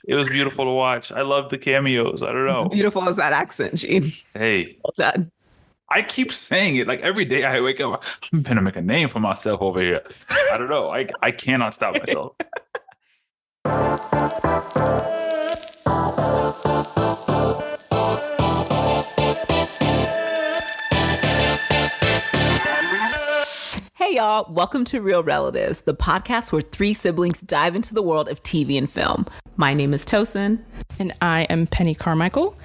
It was beautiful to watch. I love the cameos. I don't It's know. beautiful as that accent, Gene. Hey, Well done. I keep saying it like every day I wake up. I'm gonna make a name for myself over here. I don't know. I cannot stop myself. Hey, y'all. Welcome to Real Relatives, the podcast where three siblings dive into the world of TV and film. My name is Tosin. And I am Penny Carmichael.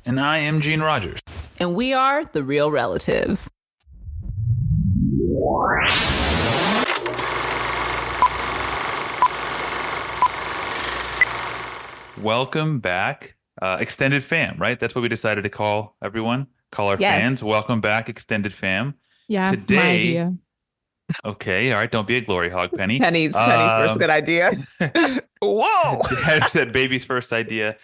And I am Gene Rogers. And we are the Real Relatives. Welcome back. Extended fam, right? That's what we decided to call everyone. Call our fans. Welcome back, extended fam. Yeah, Today, my idea. Okay, all right. Don't be a glory hog, Penny. Penny's first good idea. Whoa! Dad said baby's first idea.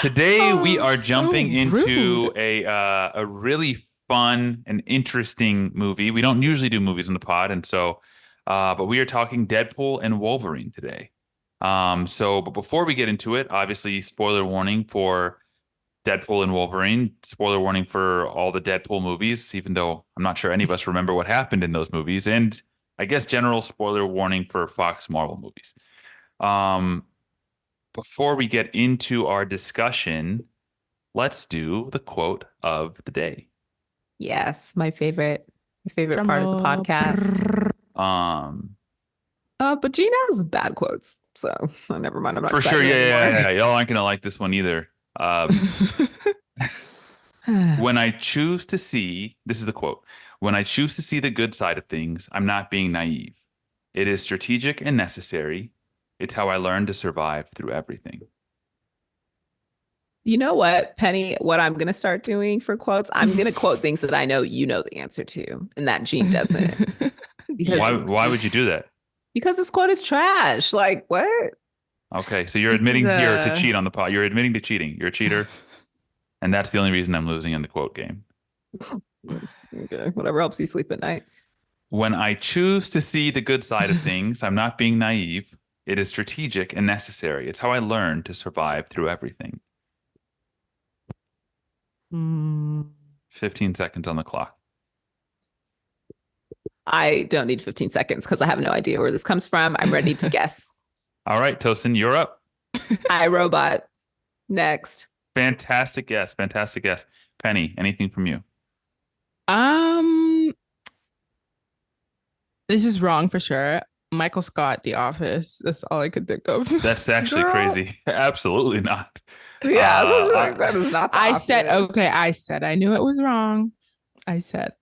Today we are jumping into a really fun and interesting movie. We don't usually do movies in the pod, and so, but we are talking Deadpool and Wolverine today. But before we get into it, obviously, spoiler warning for Deadpool and Wolverine. Spoiler warning for all the Deadpool movies, even though I'm not sure any of us remember what happened in those movies. And I guess general spoiler warning for Fox Marvel movies. Before we get into our discussion, let's do the quote of the day. Yes, my favorite Drum part of the roll. podcast. But Gene has bad quotes, so never mind. I'm not For sure, excited anymore. yeah. Y'all aren't gonna like this one either. When I choose to see, this is the quote. When I choose to see the good side of things, I'm not being naive. It is strategic and necessary. It's how I learn to survive through everything. You know what, Penny? What I'm going to start doing for quotes, I'm going to quote things that I know you know the answer to, and that Gene doesn't. Why would you do that? Because this quote is trash. Like, what? Okay, so you're This admitting is here to cheat on the pod. You're admitting to cheating. You're a cheater. And that's the only reason I'm losing in the quote game. Okay, whatever helps you sleep at night. When I choose to see the good side of things, I'm not being naive. It is strategic and necessary. It's how I learn to survive through everything. 15 seconds on the clock. I don't need 15 seconds because I have no idea where this comes from. I'm ready to guess. All right, Tosin, you're up. iRobot. Next. Fantastic guess. Fantastic guess. Penny, anything from you? This is wrong for sure. Michael Scott, The Office. That's all I could think of. That's actually crazy. Absolutely not. Yeah, that is not. I said, okay, I knew it was wrong. I said.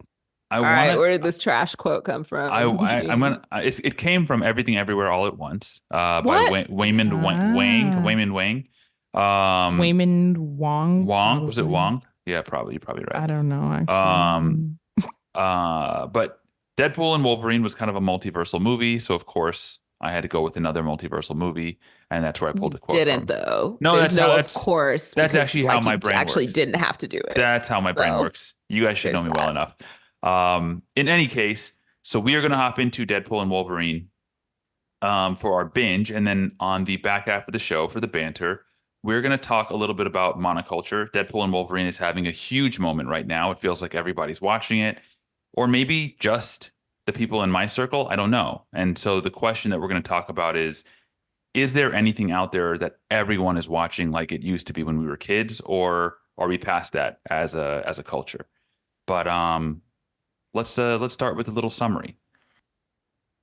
All right, where did this trash quote come from? I'm gonna. It came from Everything Everywhere All at Once. By Waymond Wang. Waymond Wang. Waymond Wong. Wong, was it Wong? Yeah, probably. You're probably right. I don't know. Actually. But Deadpool and Wolverine was kind of a multiversal movie, so of course I had to go with another multiversal movie, and that's where I pulled the quote didn't from. Though. No, There's that's of course. That's actually how my brain actually works. Didn't have to do it. That's how my brain works. You guys should know me well enough. In any case, so we are going to hop into Deadpool and Wolverine for our binge, and then on the back half of the show for the banter, we're going to talk a little bit about monoculture. Deadpool and Wolverine is having a huge moment right now. It feels like everybody's watching it, or maybe just the people in my circle. I don't know. And so the question that we're going to talk about is there anything out there that everyone is watching like it used to be when we were kids, or are we past that as a culture? But let's start with a little summary.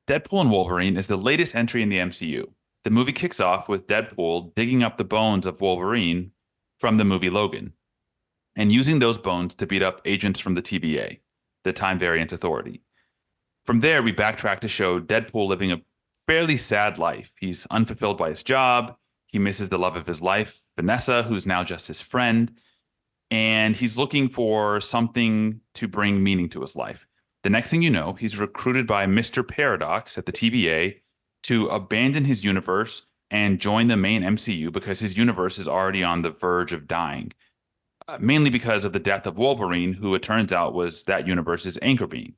Deadpool and Wolverine is the latest entry in the MCU. The movie kicks off with Deadpool digging up the bones of Wolverine from the movie Logan and using those bones to beat up agents from the TVA, the Time Variance Authority. From there, we backtrack to show Deadpool living a fairly sad life. He's unfulfilled by his job. He misses the love of his life, Vanessa, who's now just his friend. And he's looking for something to bring meaning to his life. The next thing you know, he's recruited by Mr. Paradox at the TVA to abandon his universe and join the main MCU because his universe is already on the verge of dying, mainly because of the death of Wolverine, who it turns out was that universe's anchor being.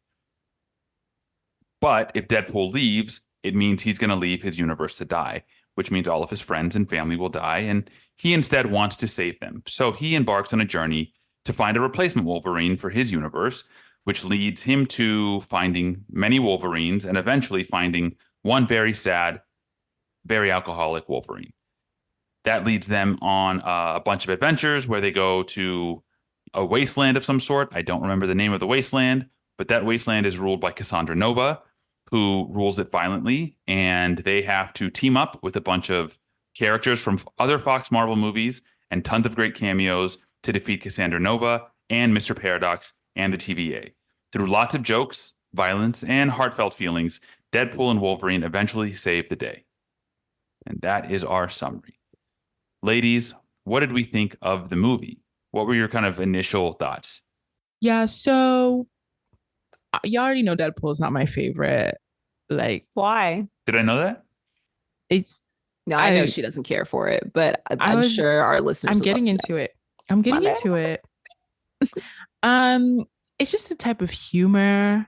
But if Deadpool leaves, it means he's going to leave his universe to die. which means all of his friends and family will die, and he instead wants to save them. So he embarks on a journey to find a replacement Wolverine for his universe, which leads him to finding many Wolverines and eventually finding one very sad, very alcoholic Wolverine. That leads them on a bunch of adventures where they go to a wasteland of some sort. I don't remember the name of the wasteland, but that wasteland is ruled by Cassandra Nova, who rules it violently, and they have to team up with a bunch of characters from other Fox Marvel movies and tons of great cameos to defeat Cassandra Nova and Mr. Paradox and the TVA. Through lots of jokes, violence, and heartfelt feelings, Deadpool and Wolverine eventually save the day. And that is our summary. Ladies, what did we think of the movie? What were your kind of initial thoughts? Yeah, so you already know Deadpool is not my favorite. Like, Why? Did I know that? it's No, I know she doesn't care for it, but I'm was- sure our listeners I'm would getting love to into it. I'm getting My into it. It's just the type of humor.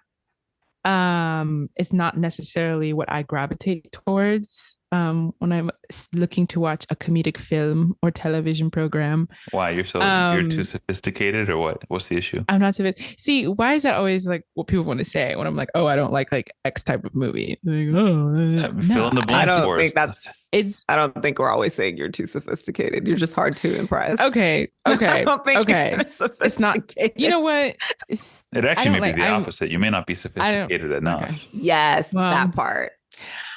It's not necessarily what I gravitate towards when I'm looking to watch a comedic film or television program. Why? You're too sophisticated or what? What's the issue? I'm not sophisticated. See, why is that always like what people want to say when I'm like, oh, I don't like X type of movie? Like, Fill in the I blanks don't for think us. that's. It's I don't think we're always saying you're too sophisticated. You're just hard to impress. okay. I don't think Okay. you're sophisticated. You know what? It actually may don't be the opposite. You may not be sophisticated enough. Okay. Yes, Well, that part.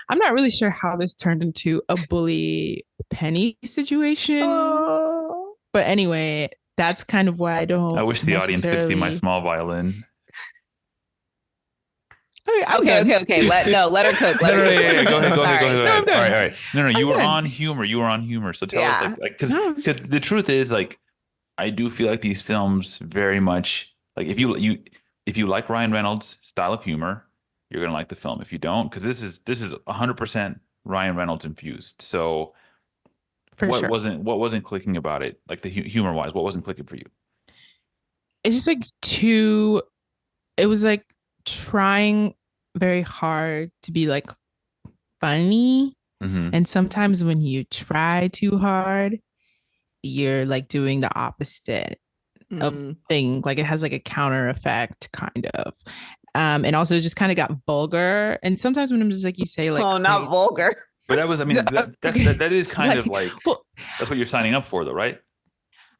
I'm not really sure how this turned into a bully Penny situation. Oh. But anyway, that's kind of why I don't. I wish the audience could see my necessarily- small violin. Okay, I'm Okay, done. okay. Let her cook. No, Let no, her yeah, cook. yeah, go ahead, go ahead, go Sorry. ahead. No, I'm done. All right. No, you were done. on humor. You were on humor. So tell us, Yeah. because No, the truth is, like, I do feel like these films very much like if you like Ryan Reynolds' style of humor, you're gonna like the film. If you don't, because this is 100% Ryan Reynolds infused. So For what sure. wasn't clicking about it, like the humor wise, what wasn't clicking for you? It's just like it was like trying very hard to be like funny. Mm-hmm. And sometimes when you try too hard, you're like doing the opposite of Mm. thing. Like it has like a counter effect kind of. And also it just kind of got vulgar. And sometimes when I'm just like you say like Oh, not hey, vulgar. But that was, I mean, that is kind of like well, that's what you're signing up for, though, right?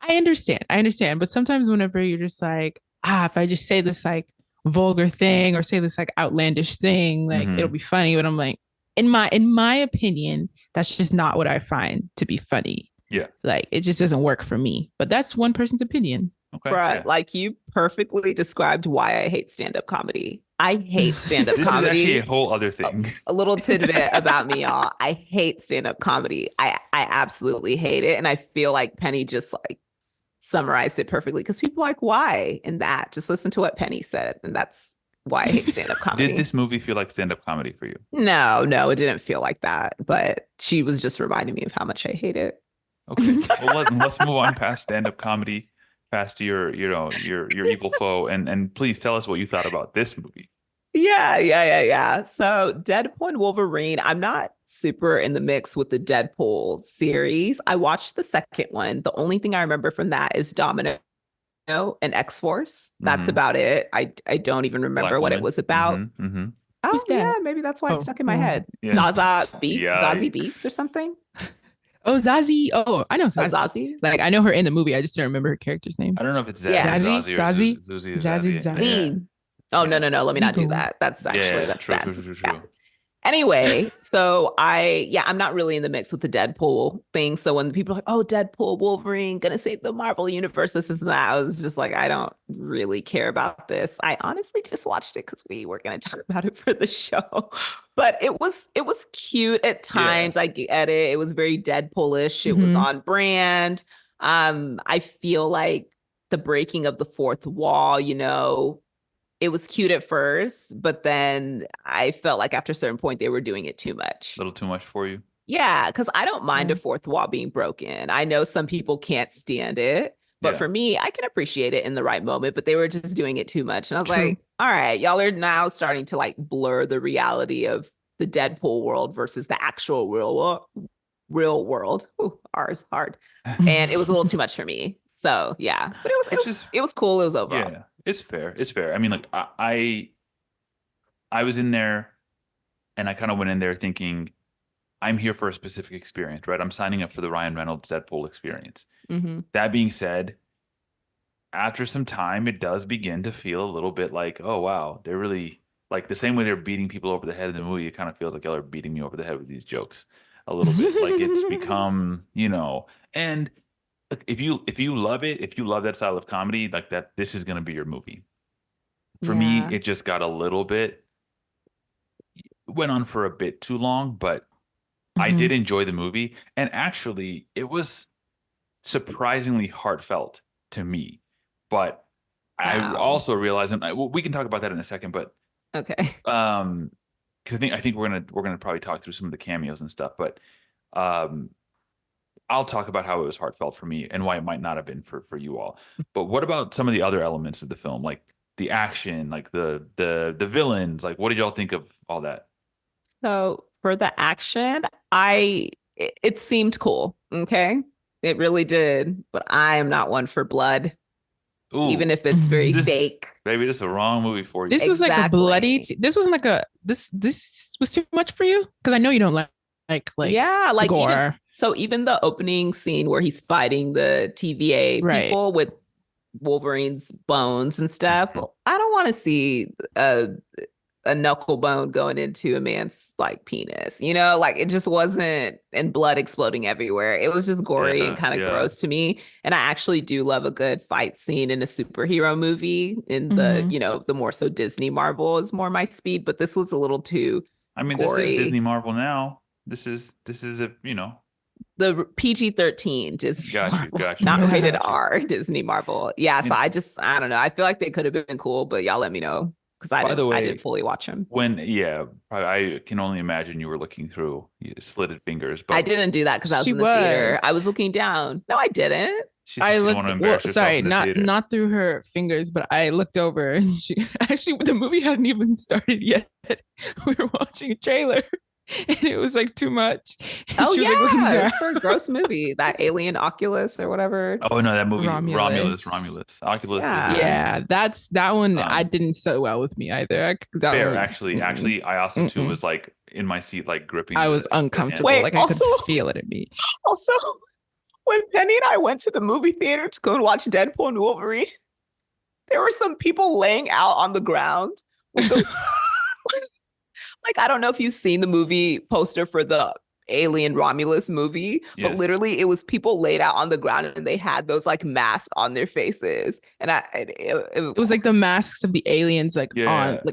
I understand. But sometimes whenever you're just like, if I just say this like vulgar thing or say this like outlandish thing, like Mhm. it'll be funny. But I'm like, in my opinion, that's just not what I find to be funny. Yeah. Like it just doesn't work for me. But that's one person's opinion. Okay. Bruh, yeah. like you perfectly described why I hate stand-up comedy. I hate stand-up This is actually comedy. a whole other thing. A little tidbit about me, y'all. I hate stand-up comedy. I absolutely hate it. And I feel like Penny just like summarized it perfectly because people are like, why? And that. Just listen to what Penny said. And that's why I hate stand-up comedy. Did this movie feel like stand-up comedy for you? No, it didn't feel like that. But she was just reminding me of how much I hate it. Okay. Well, let's move on past stand-up comedy, past your evil foe, and please tell us what you thought about this movie. Yeah. So Deadpool and Wolverine, I'm not super in the mix with the Deadpool series. I watched the second one. The only thing I remember from that is Domino and X-Force. That's Mhm. about it. I don't even remember Black what it woman. was about. Mm-hmm. Oh, Who's that? yeah, maybe that's why it Oh, stuck in my oh. head. Yeah. Zaza Beats, Zazie Yikes. Beats or something. Oh, Zazie. Oh, I know Oh, Zazie. Zazie? Like I know her in the movie. I just didn't remember her character's name. I don't know if it's Yeah. Zazie or Zazie? Zuzi or Zazie, Zazie. Zazie. Z. Oh, no. Let me not do Legal. that. That's actually, that's true, bad. true. Yeah. Anyway, so I'm not really in the mix with the Deadpool thing. So when people are like, oh, Deadpool, Wolverine, gonna save the Marvel universe, this and that, I was just like, I don't really care about this. I honestly just watched it because we were gonna talk about it for the show. But it was cute at times. I get it. It was very Deadpoolish. It was Mhm. on brand. I feel like the breaking of the fourth wall, it was cute at first, but then I felt like after a certain point they were doing it too much. A little too much for you. Yeah, because I don't mind Yeah. a fourth wall being broken. I know some people can't stand it, but Yeah. for me, I can appreciate it in the right moment, but they were just doing it too much. And I was True. like, all right, y'all are now starting to like blur the reality of the Deadpool world versus the actual real real world. Ooh, R is hard. And it was a little too much for me. So yeah, but it was cool. It was overall. Yeah, it's fair. It's fair. I mean, like I was in there and I kind of went in there thinking I'm here for a specific experience, right? I'm signing up for the Ryan Reynolds Deadpool experience. Mm-hmm. That being said, after some time, it does begin to feel a little bit like, oh wow, they're really like the same way they're beating people over the head in the movie. It kind of feels like y'all are beating me over the head with these jokes a little bit. Like it's become, and if you love it, if you love that style of comedy, like that, this is going to be your movie. For me, it just got a little bit went on for a bit too long, but I did enjoy the movie, and actually, it was surprisingly heartfelt to me. But I also realized, and we can talk about that in a second, but okay, because I think we're gonna probably talk through some of the cameos and stuff, but I'll talk about how it was heartfelt for me and why it might not have been for you all. But what about some of the other elements of the film, like the action, like the villains? Like, what did y'all think of all that? so for the action, it seemed cool. Okay, it really did. But I am not one for blood, even Ooh, if it's very this fake. maybe this is the wrong movie for you. This was like a bloody. This wasn't like this was too much for you because I know you don't like yeah, like gore. Even the opening scene where he's fighting the TVA people with Wolverine's bones and stuff. Well, I don't want to see a knuckle bone going into a man's like penis, like it just wasn't, and blood exploding everywhere. It was just gory and kind of gross to me. And I actually do love a good fight scene in a superhero movie. In the the more so Disney Marvel is more my speed, but this was a little too gory. This is Disney Marvel now. This is a the PG-13 Disney Marvel, not rated R Disney Marvel. Yeah, so I don't know. I feel like they could have been cool, but y'all let me know because I didn't fully watch them. I can only imagine you were looking through slitted fingers. But I didn't do that because I was in the theater. I was looking down. No, I didn't. I looked. Sorry, not through her fingers, but I looked over and she actually the movie hadn't even started yet. We were watching a trailer. And it was like too much. Oh yeah, it's for a gross movie. That Alien Oculus or whatever. Oh no, that movie Romulus. Oculus. Yeah, that one. I didn't sit well with me either. Fair, actually, I also too was like in my seat, like gripping. I was uncomfortable. Like I could feel it in me. Also, when Penny and I went to the movie theater to go and watch Deadpool and Wolverine, there were some people laying out on the ground with those. Like, I don't know if you've seen the movie poster for the Alien Romulus movie, but literally it was people laid out on the ground and they had those like masks on their faces. And it was like the masks of the aliens on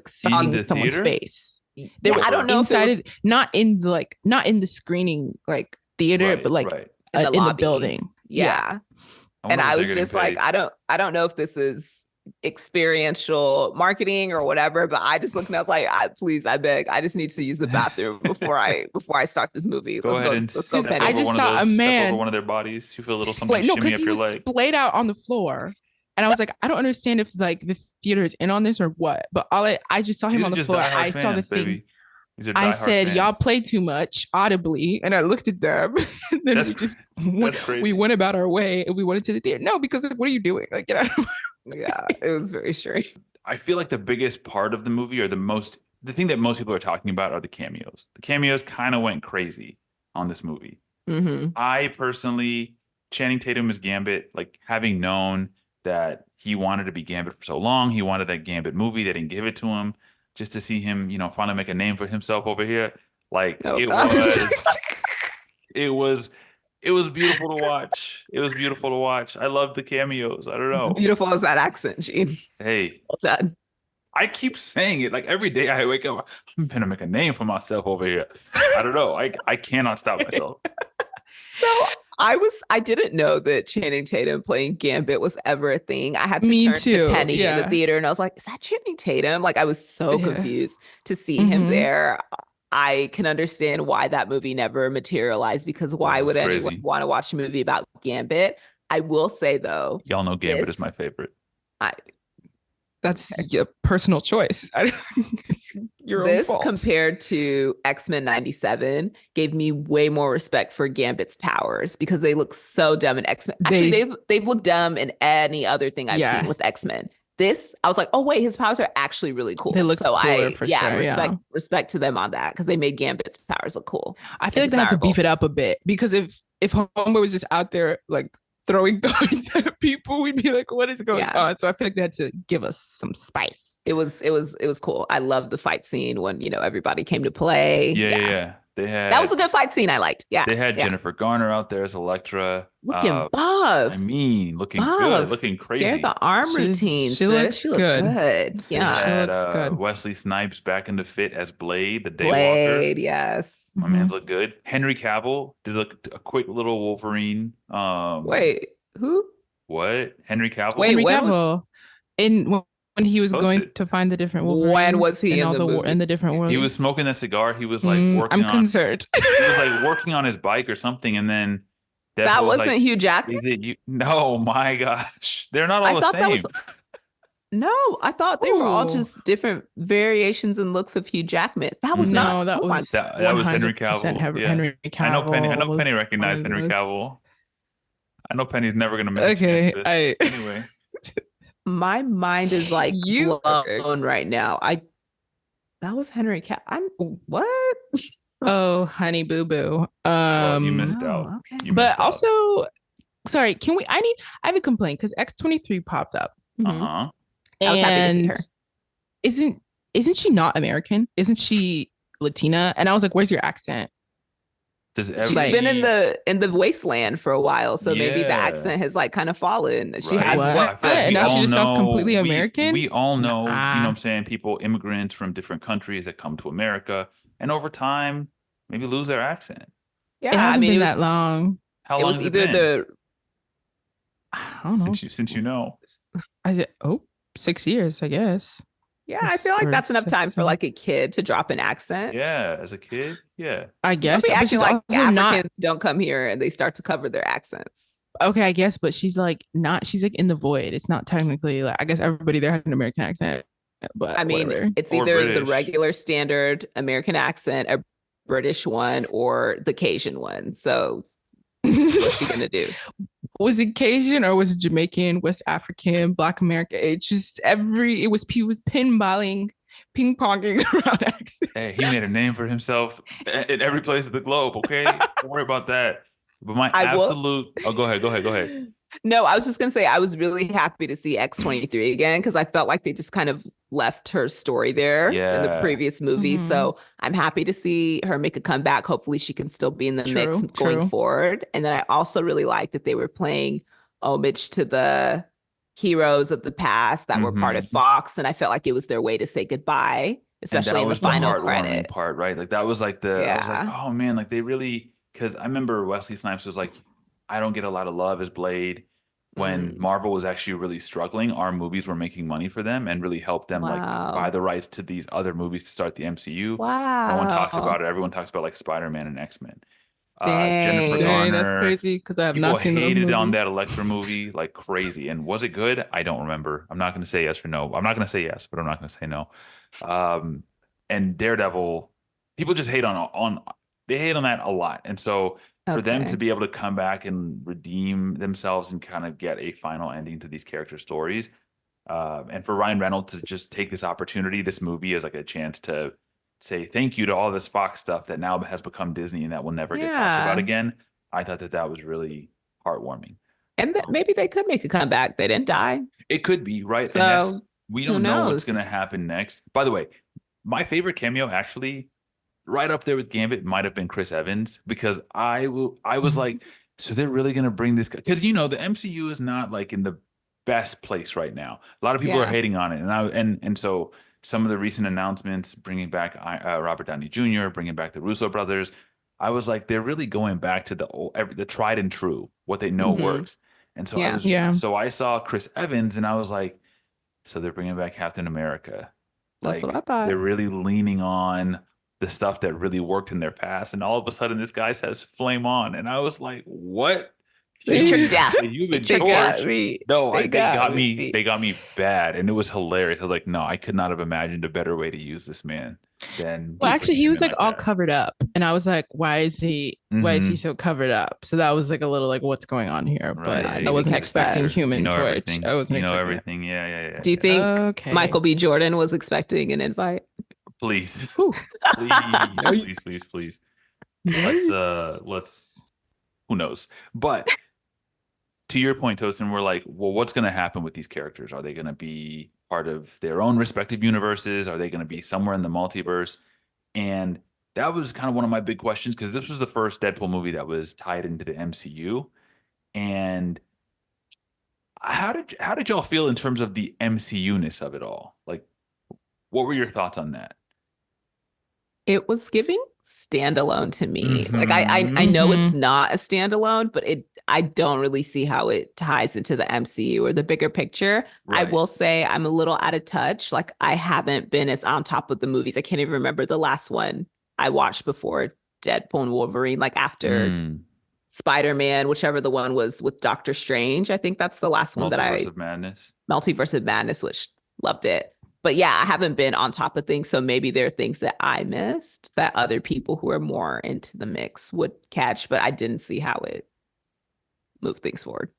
someone's face. They were, I don't know inside not in the screening like theater, but like in the building. Yeah. And I was just like, I don't know if this is experiential marketing or whatever, but I just looked and I was like, please, I beg, I just need to use the bathroom before I start this movie. Let's go. I just saw a man step over one of their bodies. You feel a little something shimmy up your leg. Splayed out on the floor, and I was like, I don't understand if like the theater is in on this or what. But I just saw him on the floor. I saw the thing. I said, y'all play too much audibly, and I looked at them. And then we went about our way, and we went into the theater. No, because what are you doing? Like, get out of yeah, it was very strange. I feel like the biggest part of the movie, or the thing that most people are talking about, are the cameos. The cameos kind of went crazy on this movie. I personally, Channing Tatum as Gambit, like having known that he wanted to be Gambit for so long, he wanted that Gambit movie. They didn't give it to him. Just to see him, finally make a name for himself over here, like it was beautiful to watch. It was beautiful to watch. I love the cameos. I don't know. As beautiful as that accent, Gene. Hey, well done. I keep saying it like every day I wake up. I'm gonna make a name for myself over here. I don't know. I cannot stop myself. So I didn't know that Channing Tatum playing Gambit was ever a thing. I had to turn to Penny in the theater and I was like, is that Channing Tatum? Like I was so confused to see him there. I can understand why that movie never materialized, because why would anyone want to watch a movie about Gambit? I will say though, y'all know Gambit is my favorite. That's your personal choice. It's your own This fault. compared to X-Men 97 gave me way more respect for Gambit's powers because they look so dumb in X-Men. Actually, they've looked dumb in any other thing I've seen with X-Men. This, I was like, oh wait, his powers are actually really cool. They look cooler for sure. Respect to them on that because they made Gambit's powers look cool. I feel like they had to beef it up a bit because if Homeboy was just out there like throwing darts at people, we'd be like, what is going on? So I feel like they had to give us some spice. It was cool. I loved the fight scene when, you know, everybody came to play. Yeah. That was a good fight scene. I liked. Yeah. They had Jennifer Garner out there as Elektra. Looking buff. I mean, looking good, looking crazy. Yeah, the arm routine. She looks good. Yeah. They had looks good. Wesley Snipes back into fit as Blade, the Daywalker. Blade, yes. My man's look good. Henry Cavill did a quick little Wolverine. Wait, who? What? Henry Cavill? Wait, Henry Cavill. When he was going to find the different Wolverines. When was he in the different worlds? He was smoking that cigar. He was like working I'm concerned. He was like working on his bike or something, and then that wasn't like, Hugh Jackman. Is it you? No, my gosh, they're not all the same. No, I thought they were all just different variations and looks of Hugh Jackman. That was not. That was Henry Cavill. Henry Cavill. I know Penny recognized Henry Cavill. I know Penny's never gonna miss a chance to. Anyway. My mind is like blown right now. That was Henry Cavill. What? Oh, honey boo boo. You missed out. Okay. But also, sorry, I have a complaint because X-23 popped up. Uh-huh. I was happy to see her. Isn't she not American? Isn't she Latina? And I was like, where's your accent? She's been in the wasteland for a while, so maybe the accent has like kind of fallen. She has and now she just sounds completely American. We all know, you know what I'm saying, immigrants from different countries that come to America and over time maybe lose their accent. Yeah, it hasn't been that long. How long has it been? I don't know. Since you know. I said, 6 years, I guess. Yeah, I feel like that's enough time for like a kid to drop an accent. Yeah, as a kid, yeah. I guess. But she's like Africans don't come here and they start to cover their accents. Okay, I guess, but she's like in the void. It's not technically like, I guess everybody there had an American accent, but I mean, whatever. It's either the regular standard American accent, a British one, or the Cajun one. So what's she gonna do? Was it Cajun or was it Jamaican, West African, Black American? He was ping-ponging around accents. Hey, he made a name for himself in every place of the globe, okay? Don't worry about that. But go ahead. No, I was just going to say, I was really happy to see X-23 again, because I felt like they just kind of left her story there in the previous movie. Mm-hmm. So I'm happy to see her make a comeback. Hopefully she can still be in the mix going forward. And then I also really like that they were playing homage to the heroes of the past that were part of Fox. And I felt like it was their way to say goodbye, especially in the final credit part, right? Like that was like I was like, oh man, like they really, because I remember Wesley Snipes was like, I don't get a lot of love as Blade. When Marvel was actually really struggling, our movies were making money for them and really helped them like buy the rights to these other movies to start the MCU. Wow. No one talks about it. Everyone talks about like Spider-Man and X-Men. Jennifer Garner. That's crazy because I have not seen those movies. People hated on that Elektra movie like crazy. And was it good? I don't remember. I'm not going to say yes or no. I'm not going to say yes, but I'm not going to say no. And Daredevil, people just hate on they hate on that a lot. And so for them to be able to come back and redeem themselves and kind of get a final ending to these character stories, and for Ryan Reynolds to just take this opportunity, this movie as like a chance to say thank you to all this Fox stuff that now has become Disney and that will never get talked about again. I thought that was really heartwarming. And maybe they could make a comeback. They didn't die. It could be, right? So, and we don't know what's going to happen next. By the way, my favorite cameo actually, right up there with Gambit, might have been Chris Evans, because I was like, so they're really going to bring this, because the MCU is not like in the best place right now. A lot of people are hating on it, and so some of the recent announcements bringing back Robert Downey Jr., bringing back the Russo brothers, I was like, they're really going back to the tried and true, what they know works. And so so I saw Chris Evans and I was like, so they're bringing back Captain America. That's what I thought. They're really leaning on the stuff that really worked in their past. And all of a sudden this guy says flame on. And I was like, what? Future death. You've been They got torched. me. No, They they got got me. me. They got me bad, and it was hilarious. I was like, no, I could not have imagined a better way to use this man than Well, actually, he positioning was him like all that. covered up, and I was like, "Why is he? Why is he Mhm. so covered up?" So that was like a little like, "What's going on here?" Right? But Yeah, I I you didn't wasn't became a catch that. expecting specter. Human You know Torch. everything. I wasn't You know expecting it. everything. Yeah, yeah, yeah, Do you yeah. think Okay. Michael B. Jordan was expecting an invite? Please, Whew. please, please, please, Yikes. please. Yikes. Let's. Who knows? But to your point, Tosin, we're like, well, what's going to happen with these characters? Are they going to be part of their own respective universes? Are they going to be somewhere in the multiverse? And that was kind of one of my big questions because this was the first Deadpool movie that was tied into the MCU. And how did y'all feel in terms of the MCU-ness of it all? Like, what were your thoughts on that? It was giving standalone to me. Like I Mm-hmm. know it's Mhm. not a standalone, but I don't really see how it ties into the MCU or the bigger picture. I Right. will say I'm a little out of touch. Like I haven't been as on top of the movies. I can't even remember the last one I watched before Deadpool and Wolverine, like after Mm. Spider-Man, whichever the one was with Doctor Strange. I think that's the last one that Multiverse I of Madness. Multiverse of Madness, which loved it. But yeah, I haven't been on top of things. So maybe there are things that I missed that other people who are more into the mix would catch, but I didn't see how it moved things forward.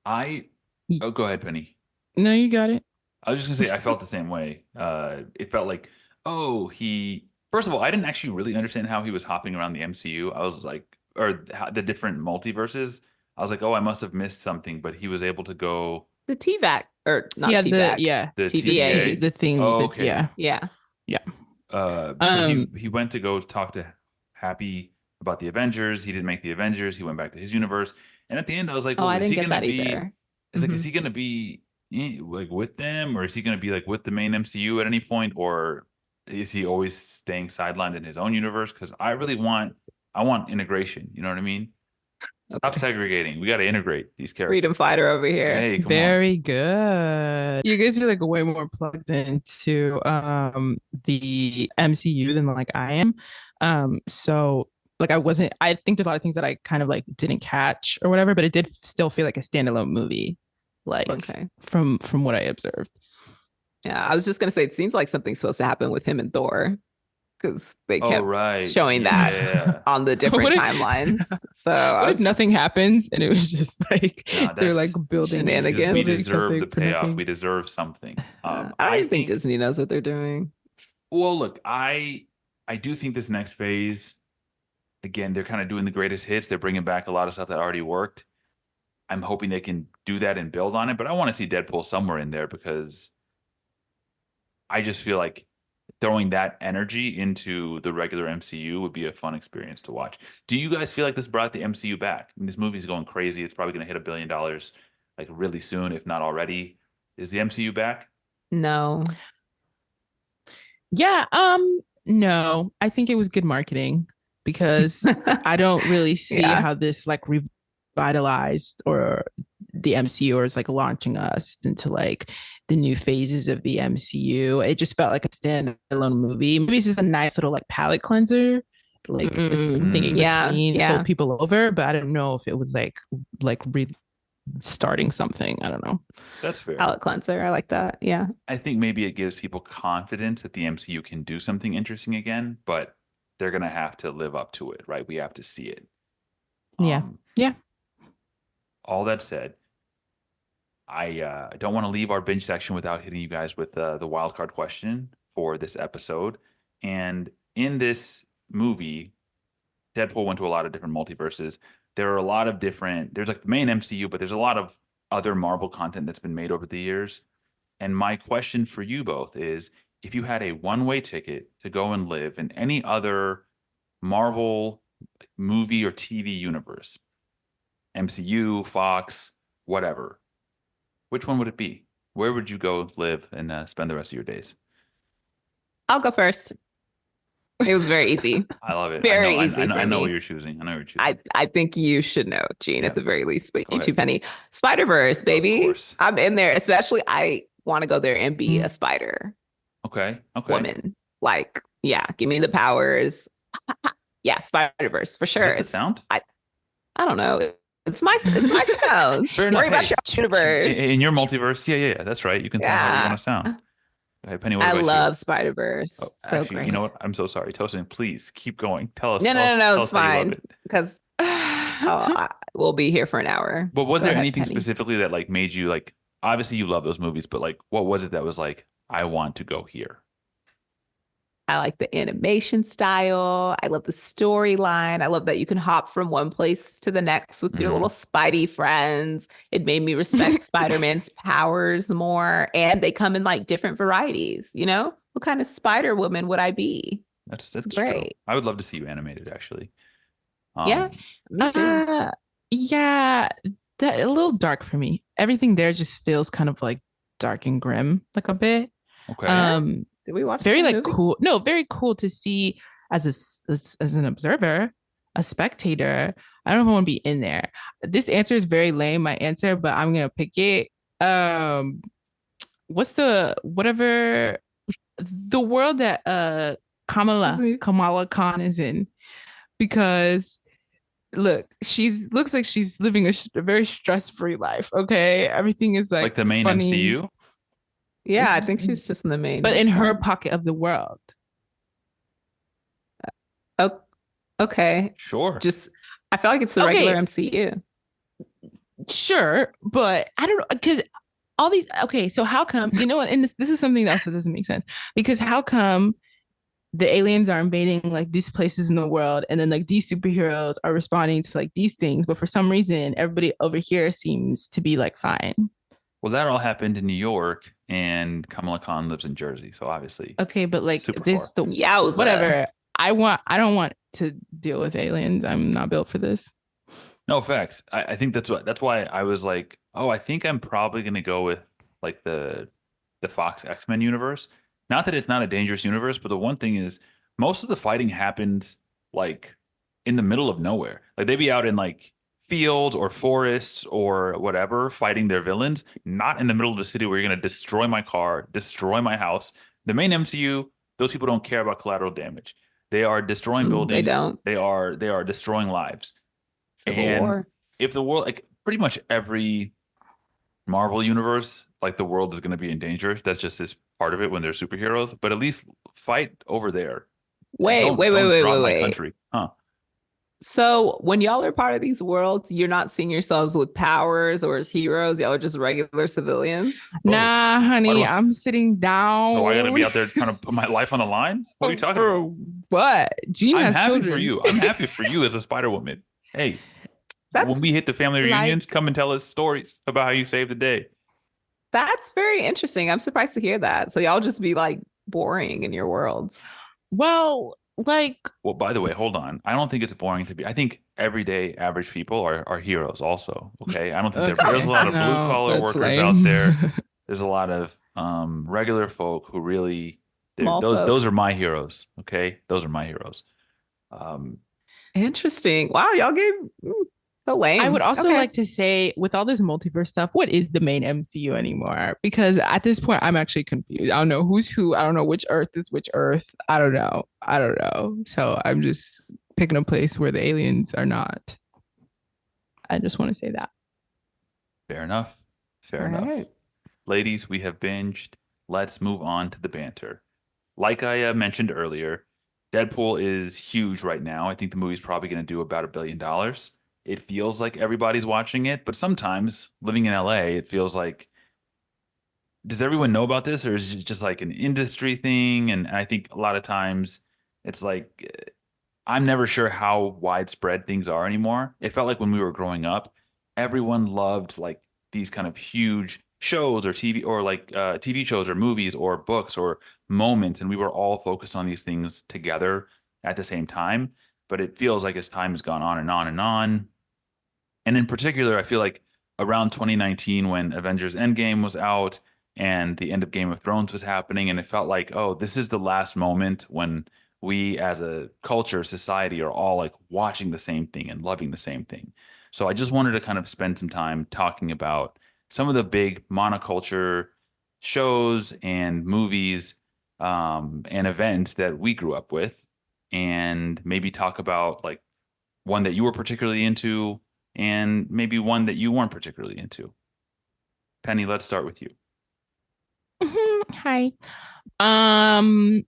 I Y- Oh, go ahead, Penny. No, you got it. I was just gonna say I felt the same way. It felt like, oh, he. First of all, I didn't actually really understand how he was hopping around the MCU. I was like, or the different multiverses. I was like, oh, I must have missed something. But he was able to go The TVAC, or not Yeah, the TVAC, yeah, the TVA. TVA. the thing Oh, that okay. yeah, Yeah. yeah. So he Um, he went to go talk to Happy about the Avengers. He didn't make the Avengers. He went back to his universe. And at the end, I was like, Oh, well, I is didn't he get gonna that be? either. It's like, is Mhm. he gonna be like with them, or is he gonna be like with the main MCU at any point, or is he always staying sidelined in his own universe? Because I want integration. You know what I mean? Stop Okay. segregating. We got to integrate these Freedom characters. fighter over here. Hey, come on. Very good. You guys are like way more plugged into the MCU than like I am. So like I think there's a lot of things that I kind of like didn't catch or whatever, but it did still feel like a standalone movie, like Okay. from what I observed. Yeah, I was just gonna say it seems like something's supposed to happen with him and Thor because they Oh, kept right. showing that Yeah. on the different What if timelines. So I what if was nothing just happens and it was just like Nah, they're like that's we shenanigans. building deserve something the for payoff. nothing? We deserve something. I don't I even think think. Disney knows what they're doing. Well, look, I do think this next phase, again, they're kind of doing the greatest hits. They're bringing back a lot of stuff that already worked. I'm hoping they can do that and build on it. But I want to see Deadpool somewhere in there because I just feel like throwing that energy into the regular MCU would be a fun experience to watch. Do you guys feel like this brought the MCU back? I mean, this movie's going crazy. It's probably going to hit $1 billion like really soon, if not already. Is the MCU back? No. Yeah, no, I think it was good marketing because I don't really see Yeah. how this like revitalized or the MCU or is like launching us into like the new phases of the MCU. It just felt like a standalone movie. Maybe it's just a nice little like palate cleanser, like just something in Mm. Yeah. between to hold Yeah. people over. But I don't know if it was like restarting something. I don't know. That's fair. Palette cleanser. I like that. Yeah. I think maybe it gives people confidence that the MCU can do something interesting again, but they're going to have to live up to it, right? We have to see it. Yeah. Um, Yeah. all that said, I don't want to leave our binge section without hitting you guys with the wild card question for this episode. And in this movie, Deadpool went to a lot of different multiverses. There are a lot of different, there's like the main MCU, but there's a lot of other Marvel content that's been made over the years. And my question for you both is if you had a one-way ticket to go and live in any other Marvel movie or TV universe, MCU, Fox, whatever, which one would it be? Where would you go live and spend the rest of your days? I'll go first. It was very easy. I love it. Very easy I for know what me. you're choosing. I know what you're choosing. I think you should know, Gene, Yeah, at the very least. But go you too, ahead. Penny. Spider-Verse, Of baby. course. I'm in there. Especially I want to go there and be Mm. a spider Okay. Okay. woman. Like, yeah, give me the powers. Yeah, Spider-Verse for Is sure. that the sound? I don't know. it's my sound. Fair enough. Worry about Hey, your universe. in your multiverse, yeah, that's right. You can sound however you want Yeah. to sound. Hey, Penny, what I about you? love Oh, Spider-Verse. So actually, you know great. what? I'm so sorry. Tosin, please keep going. Tell us, No, tell no, no, us, no, tell it's us how you love fine it. because we'll be here for an hour. But was Go there ahead, anything Penny. specifically that like made you like, obviously you love those movies, but like, what was it that was like, I want to go here? I like the animation style. I love the storyline. I love that you can hop from one place to the next with your little Hmm. Spidey friends. It made me respect Spider-Man's powers more. And they come in like different varieties, you know? What kind of Spider Woman would I be? It's That's true. great. I would love to see you animated, actually. Yeah, Um, me too. uh, yeah, that a little dark for me. Everything there just feels kind of like dark and grim, like a bit. okay. Eh? Um, Did we watch the very same like movie? cool. No, very cool to see as an observer, a spectator. I don't know if I want to be in there. This answer is very lame, my answer, but I'm gonna pick it. Um, what's the whatever the world that This is me. Kamala Khan is in? Because look, she's looks like she's living a very stress-free life. Okay, everything is Like like the main funny, MCU? Yeah, I think she's just in the but main in her one. pocket of the world. Oh, okay. Sure. Just I feel like it's the regular Okay, MCU. sure, but I don't know because all these. Okay, so how come you know what? And this is something else that doesn't make sense because how come the aliens are invading like these places in the world, and then like these superheroes are responding to like these things, but for some reason everybody over here seems to be like fine. Well, that all happened in New York, and Kamala Khan lives in Jersey, so obviously Okay, but like super this far. the Yowza. whatever. I don't want to deal with aliens. I'm not built for this. No effects. I think that's why I was like, oh, I think I'm probably gonna go with like the Fox X-Men universe. Not that it's not a dangerous universe, but the one thing is most of the fighting happens like in the middle of nowhere. Like they'd be out in like fields or forests or whatever fighting their villains, not in the middle of the city where you're gonna destroy my car, destroy my house. The main MCU, those people don't care about collateral damage. They are destroying They buildings. don't. They are destroying lives. Civil And War. if the world, like pretty much every Marvel universe, like the world is going to be in danger. That's just this part of it when they're superheroes. But at least fight over there. Wait, wait, wait, Don't wait, drop wait, my wait. country, huh? So when y'all are part of these worlds, you're not seeing yourselves with powers or as heroes. Y'all are just regular civilians. Bro, Nah, why do honey, I, I'm sitting oh, I got to be down. out there trying to put my life on the line? What are you talking about? For what? Jean I'm has happy for children. you. I'm happy for you as a Spider Woman. Hey, when That's we hit the family reunions, Like, come and tell us stories about how you saved the day. that's very interesting. I'm surprised to hear that. So y'all just be like boring in your worlds. well, like, Well, by the way, hold on. I don't think it's boring to be. I think everyday average people are heroes also. Okay. I don't think there's a okay, lot of blue no, collar that's workers out lame. there. There's a lot of regular folk who really Small those folk. are my heroes. Okay. Those are my heroes. Um, Interesting. Wow, y'all gave so I would lame. also Okay. like to say, with all this multiverse stuff, what is the main MCU anymore? Because at this point, I'm actually confused. I don't know who's who. I don't know which Earth is which Earth. I don't know. I don't know. So I'm just picking a place where the aliens are not. I just want to say that. Fair enough. Fair All enough. right. Ladies, we have binged. Let's move on to the banter. Like I mentioned earlier, Deadpool is huge right now. I think the movie's probably going to do about $1 billion. It feels like everybody's watching it, but sometimes living in LA, it feels like, does everyone know about this or is it just like an industry thing? And I think a lot of times it's like, I'm never sure how widespread things are anymore. It felt like when we were growing up, everyone loved like these kind of huge shows or TV or like TV shows or movies or books or moments, and we were all focused on these things together at the same time. But it feels like as time has gone on and on and on, and in particular, I feel like around 2019 when Avengers Endgame was out and the end of Game of Thrones was happening, and it felt like, oh, this is the last moment when we as a culture, society are all like watching the same thing and loving the same thing. So I just wanted to kind of spend some time talking about some of the big monoculture shows and movies and events that we grew up with, and maybe talk about like one that you were particularly into, and maybe one that you weren't particularly into. Penny, let's start with you. Hi. Um,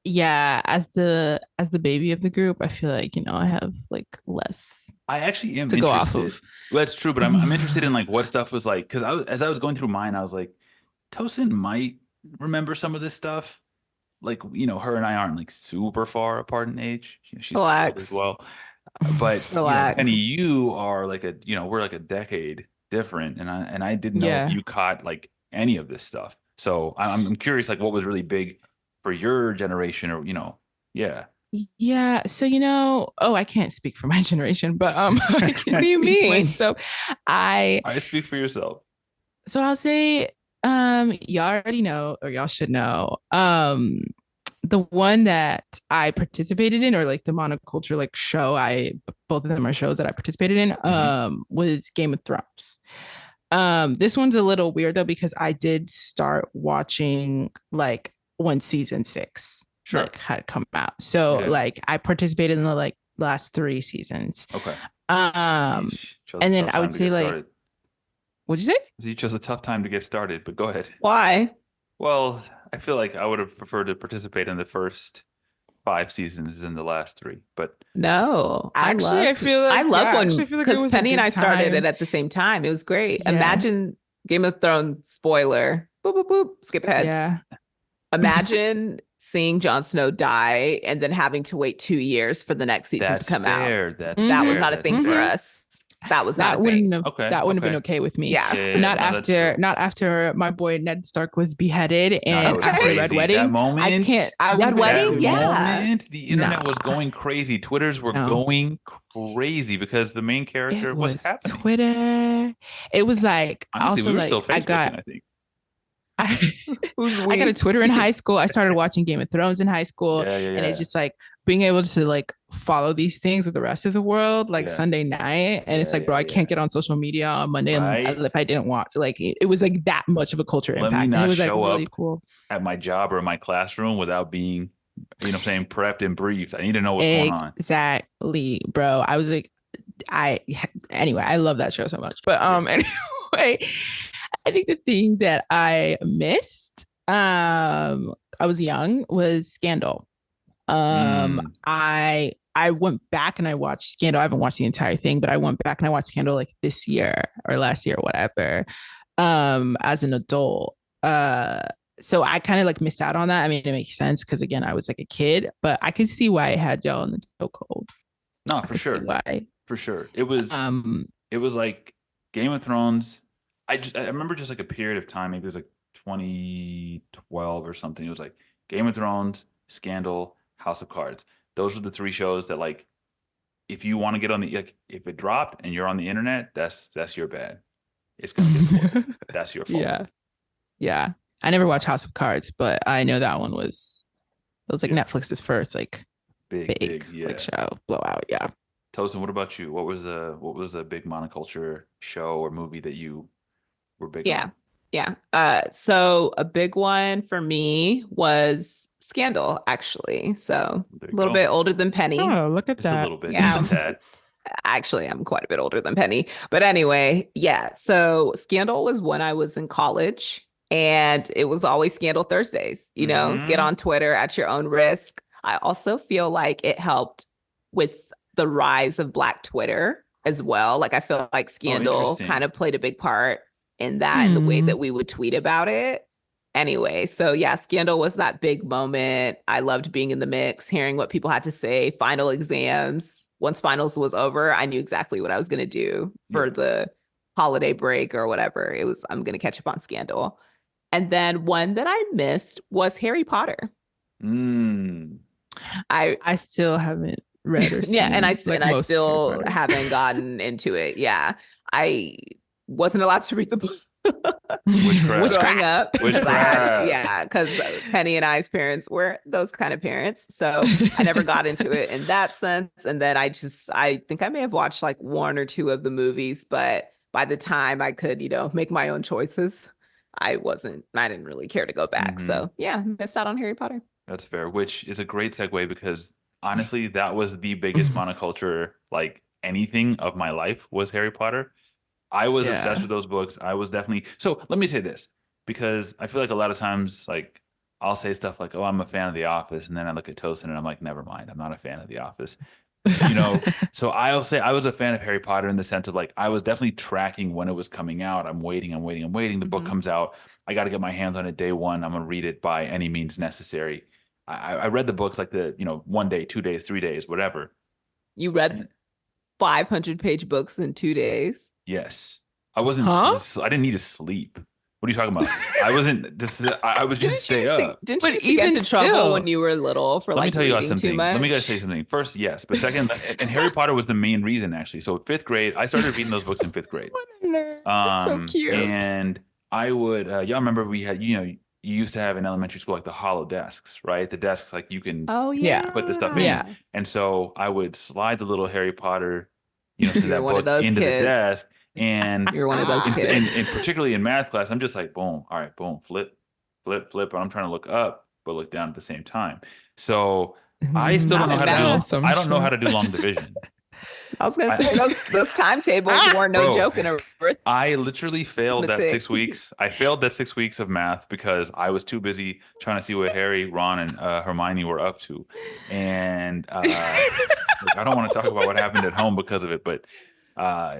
yeah, as the baby of the group, I feel like, I have like less I actually am to go off interested. of. Well, that's true, but I'm interested in like what stuff was like, because as I was going through mine, I was like, Tosin might remember some of this stuff. Like, her and I aren't like super far apart in age. She's pretty old as Relax. well. But Penny, Relax. you are like we're like a decade different, and I didn't know if Yeah. you caught like any of this stuff. So I'm curious, like what was really big for your generation, or yeah. Yeah, so I can't speak for my generation, but I What can do you speak for mean? myself. I I speak for yourself. so I'll say y'all already know, or y'all should know. The one that I participated in, or like the monoculture like show, both of them are shows that I participated in, was Game of Thrones. This one's a little weird though, because I did start watching like when season 6 Sure. like had come out. So Yeah. like I participated in the like last 3 seasons. Okay. And then I would say like, what'd you say? You chose a tough time to get started, but go ahead. Why? Well, I feel like I would have preferred to participate in the first 5 seasons than the last 3, but No, Actually, I feel like I love I when actually feel like it because was a Penny and good I started it time. at the same time. It was great. Yeah. Imagine Game of Thrones spoiler. Boop boop boop. Skip ahead. Yeah. Imagine seeing Jon Snow die and then having to wait 2 years for the next season to come out. That's That was fair. not a That's thing for fair. us. That was not That a thing. wouldn't have Okay. that wouldn't have been okay with me. Yeah. Yeah, no, that's true. Not after my boy Ned Stark was beheaded No, that and was after the Red crazy. Wedding. That moment, I can't. I Red wouldn't be able Wedding? to do that that. Yeah. moment, the internet was Nah. going crazy. Twitters were No. going crazy because the main character It was was happening. Twitter. It was like Honestly, also we were like still Facebooking, I think. Who's I got a we? Twitter in high school. I started watching Game of Thrones in high school. Yeah. And it's just like being able to like follow these things with the rest of the world, like Yeah. Sunday night. And it's like, bro, I can't get on social media on Monday Right? if I didn't watch. Like it was like that much of a culture Let me impact. And not it was like show really up cool. at my job or my classroom without being, prepped and briefed. I need to know what's going on. Exactly, bro. I was like, anyway, I love that show so much. But anyway, I think the thing that I missed, I was young, was Scandal. I went back and I watched Scandal. I haven't watched the entire thing, but I went back and I watched Scandal like this year or last year or whatever, as an adult. So I kind of like missed out on that. I mean, it makes sense because again, I was like a kid, but I could see why it had y'all in the chokehold. No, for sure. Why? For sure. It was like Game of Thrones. I remember just like a period of time, maybe it was like 2012 or something. It was like Game of Thrones, Scandal, House of Cards. Those are the 3 shows that like if you want to get on the like if it dropped and you're on the internet, that's your bad. It's gonna get spoiled. That's your fault. Yeah. I never watched House of Cards, but I know that one was like Netflix's first like big like show blowout. Yeah. Tosin, what about you? What was a big monoculture show or movie that you were big on? Yeah. So a big one for me was Scandal, actually. So a little bit older than Penny. Oh, look at Just that. a little bit. Yeah. Just a tad. Actually, I'm quite a bit older than Penny. But anyway, yeah. So Scandal was when I was in college, and it was always Scandal Thursdays. Get on Twitter at your own risk. I also feel like it helped with the rise of Black Twitter as well. Like I feel like Scandal kind of played a big part in that, in the way that we would tweet about it. Anyway, so yeah, Scandal was that big moment. I loved being in the mix, hearing what people had to say, final exams. Once finals was over, I knew exactly what I was going to do for the holiday break or whatever. It was, I'm going to catch up on Scandal. And then one that I missed was Harry Potter. I still haven't read or seen. And I still haven't gotten into it. Yeah. I wasn't allowed to read the book. Witchcraft. Yeah, because Penny and I's parents were those kind of parents. So I never got into it in that sense. And then I think I may have watched like 1 or 2 of the movies, but by the time I could, make my own choices, I didn't really care to go back. So yeah, missed out on Harry Potter. That's fair, which is a great segue because honestly, that was the biggest monoculture like anything of my life was Harry Potter. I was obsessed with those books. I was definitely so. Let me say this because I feel like a lot of times, like I'll say stuff like, "Oh, I'm a fan of The Office," and then I look at Tosin and I'm like, "Never mind, I'm not a fan of The Office." You know, so I'll say I was a fan of Harry Potter in the sense of like I was definitely tracking when it was coming out. I'm waiting, I'm waiting, I'm waiting. The book comes out. I got to get my hands on it day one. I'm gonna read it by any means necessary. I read the books like the 1 day, 2 days, 3 days, whatever. You read 500-page books in 2 days. Yes. I wasn't, Huh? I didn't need to sleep. What are you talking about? I wasn't, just, I would just stay up. Didn't But you used to get even into trouble still- when you were little for Let me like tell you guys reading too something. much? Let me guys say something. First, yes. But second, and Harry Potter was the main reason actually. So fifth grade, I started reading those books in fifth grade. That's so cute. And I would, y'all remember we had, you used to have in elementary school like the hollow desks, right? The desks like you can Oh Yeah. yeah. put the stuff in. Yeah. And so I would slide the little Harry Potter, so You're that one of book those into the kids. desk. And You're one of those and, kids. and particularly in math class, I'm just like, boom, all right, boom, flip, flip, flip. And I'm trying to look up, but look down at the same time. So I still don't know how to Math, do, I'm I don't know sure. how to do long division. I was gonna say those timetables weren't no Bro, joke in arithmetic. I literally failed that 6 weeks. I failed that 6 weeks of math because I was too busy trying to see what Harry, Ron, and Hermione were up to. And look, I don't want to talk about what happened at home because of it, but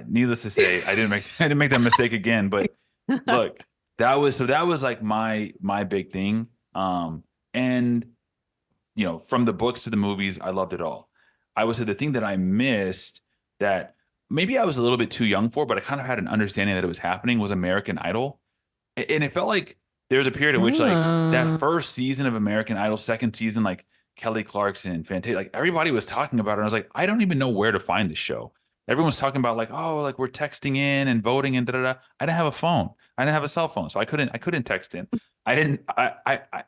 needless to say, I didn't make that mistake again. But look, that was like my big thing. And from the books to the movies, I loved it all. I would say the thing that I missed that maybe I was a little bit too young for, but I kind of had an understanding that it was happening was American Idol. And it felt like there was a period in which like that first season of American Idol, second season, like Kelly Clarkson, Fantasia, like everybody was talking about it. And I was like, I don't even know where to find the show. Everyone was talking about like, oh, like we're texting in and voting and da da da. I didn't have a phone. I didn't have a cell phone, so I couldn't text in. I didn't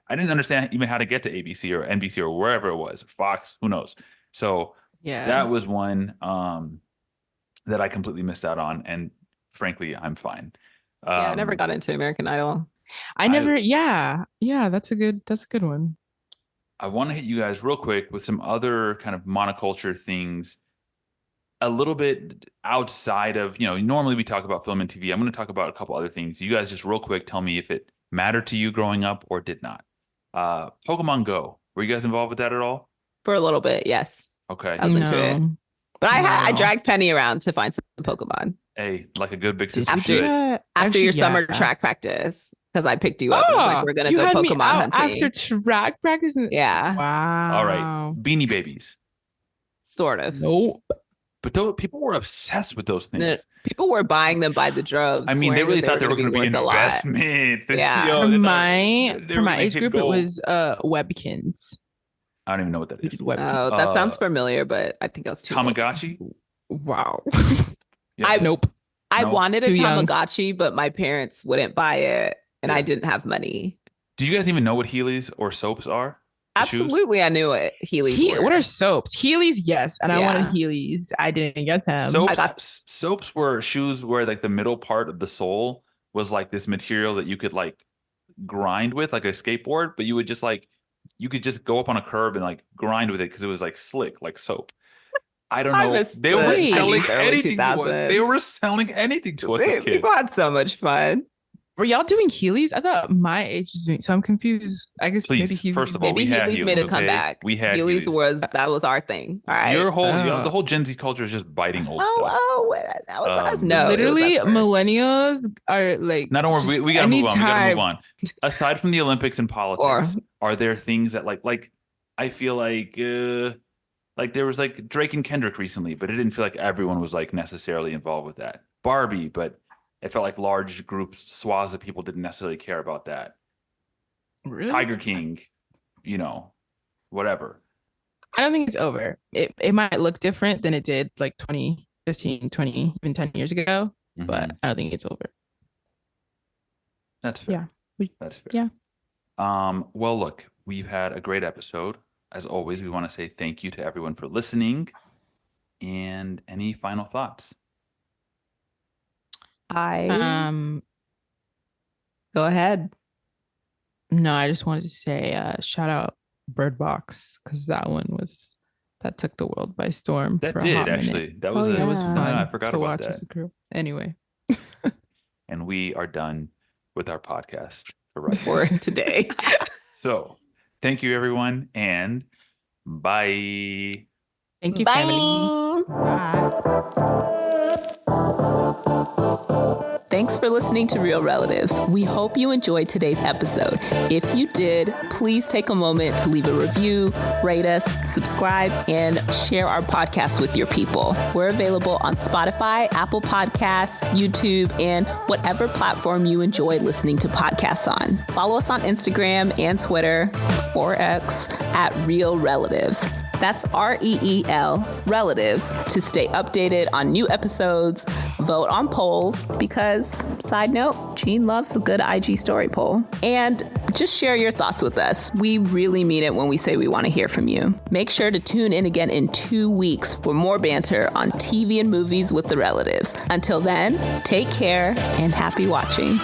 understand even how to get to ABC or NBC or wherever it was, Fox, who knows. So that was one that I completely missed out on, and frankly, I'm fine. Yeah, I never got into American Idol. I never. Yeah, that's a good one. I want to hit you guys real quick with some other kind of monoculture things, a little bit outside of normally we talk about film and TV. I'm going to talk about a couple other things. You guys just real quick tell me if it mattered to you growing up or did not. Pokemon Go. Were you guys involved with that at all? For a little bit, yes. Okay. I was into it. But I dragged Penny around to find some Pokemon. Hey, like a good big sister After, should. After your summer track practice, because I picked you up. And was like, we're gonna go Pokemon hunting. After track practice. Yeah. Wow. All right. Beanie Babies. Sort of. Nope. But people were obsessed with those things. People were buying them by the droves. I mean, they really thought they were going to be an investment. Yeah. For my age group, it was Webkins. I don't even know what that is. Oh, that sounds familiar, but I think I was too Tamagotchi? Wow. Yeah. Nope. I wanted a Tamagotchi, but my parents wouldn't buy it, and I didn't have money. Do you guys even know what Heelys or soaps are? Absolutely, I knew it. Heelys. What are soaps? Heelys, yes, and I wanted Heelys. I didn't get them. Soaps were shoes where like the middle part of the sole was like this material that you could like grind with, like a skateboard, but you would just like you could just go up on a curb and like grind with it because it was like slick, like soap. I don't know. They were selling anything to us. They were selling anything to us as kids. People had so much fun. Were y'all doing Heelys? I thought my age was doing. So I'm confused. I guess please. Maybe Heelys, first of all, we had Heelys. Made a comeback. We had Heelys. That was our thing. All right. The whole Gen Z culture is just biting old stuff. That was us. No, literally, millennials are like. Now don't worry. We gotta move on. We gotta move on. Aside from the Olympics and politics, are there things that like I feel like there was like Drake and Kendrick recently, but it didn't feel like everyone was like necessarily involved with that. Barbie, but it felt like large groups, swaths of people didn't necessarily care about that. Really? Tiger King, whatever. I don't think it's over. It might look different than it did like 2015, 20, even 10 years ago, but I don't think it's over. That's fair. Yeah. That's fair. Yeah. Well, look, we've had a great episode. As always, we want to say thank you to everyone for listening. And any final thoughts? Go ahead. No, I just wanted to say shout out Bird Box because that that took the world by storm. That for a did hot actually. minute. That was It was fun I forgot to about watch that. as a group. Anyway, And we are done with our podcast for right now. For today. So, thank you everyone, and bye. thank you, Bye. family. Bye. Thanks for listening to Real Relatives. We hope you enjoyed today's episode. If you did, please take a moment to leave a review, rate us, subscribe, and share our podcast with your people. We're available on Spotify, Apple Podcasts, YouTube, and whatever platform you enjoy listening to podcasts on. Follow us on Instagram and Twitter, or X, at Real Relatives. That's REEL, Relatives, to stay updated on new episodes, vote on polls, because, side note, Gene loves a good IG story poll. And just share your thoughts with us. We really mean it when we say we want to hear from you. Make sure to tune in again in 2 weeks for more banter on TV and movies with the relatives. Until then, take care and happy watching.